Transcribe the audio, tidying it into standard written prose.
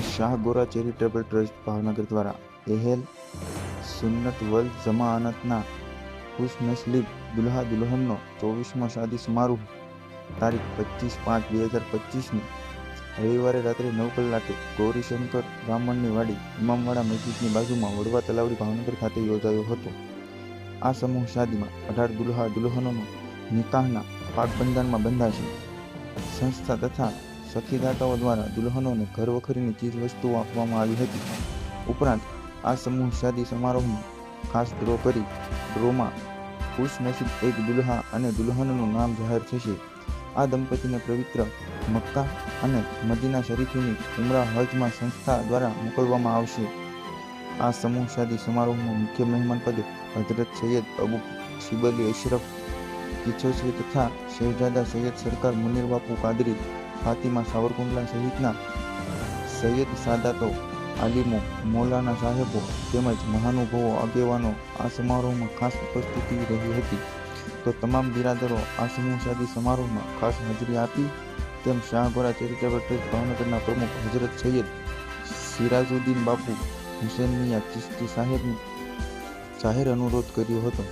શાહ ગોરા charitable trust Bhavnagar દ્વારા એહેલ સુન્નત વલ જમાઅતના ખુશનસીબ દુલ્હા દુલ્હનનો 24મો શાદી સમારોહ તારીખ 25/5/2025ની રવિવારે રાત્રે 9 કલાકે ગૌરીશંકર બ્રાહ્મણની વાડી ઇમામવાડા મસ્જિદની બાજુમાં વડવા તલાવડી ભાવનગર ખાતે યોજાયો હતો. આ સમૂહ શાદીમાં 18 દુલ્હા દુલ્હનોનો નિકાહના પાકબંધનમાં બંધાશે. સંસ્થા તથા સખીદાતાઓ દ્વારા દુલ્હનોને ઘર વખરીની ચીજ વસ્તુઓ આપવામાં આવી હતી. ઉપરાંત આ સમૂહ શાદી સમારોહમાં ખાસ ડ્રો કરી ડ્રોમાં ખુશનસીબ એક દુલ્હા અને દુલ્હનનું નામ જાહેર થશે. આ દંપતીને પવિત્ર મક્કા અને મદીના શરીફની ઉમરા હજમાં સંસ્થા દ્વારા મોકલવામાં આવશે. આ સમૂહ શાદી સમારોહમાં મુખ્ય મહેમાન પદે હઝરત સૈયદ અબુ શિબલી અશરફ કિચોસવી તથા શહેજાદા સૈયદ સરકાર મુનીર બાપુ કાદરી ફાતિમા સાવરકુંડલા સહિતના સૈયદ સાદાતો આલિમો મૌલાના સાહેબો તેમજ મહાનુભાવો આગેવાનો આ સમારોહમાં ખાસ ઉપસ્થિતિ રહી હતી. તો તમામ બિરાદરો આ સમૂહ શાદી સમારોહમાં ખાસ હાજરી આપી તેમ શાહ ગોરા ચેરિટેબલ ટ્રસ્ટ ભાવનગરના પ્રમુખ હઝરત સૈયદ સિરાજુદ્દીન બાપુ હુસૈન મિયા ચિશ્તી સાહેબને જાહેર અનુરોધ કર્યો હતો.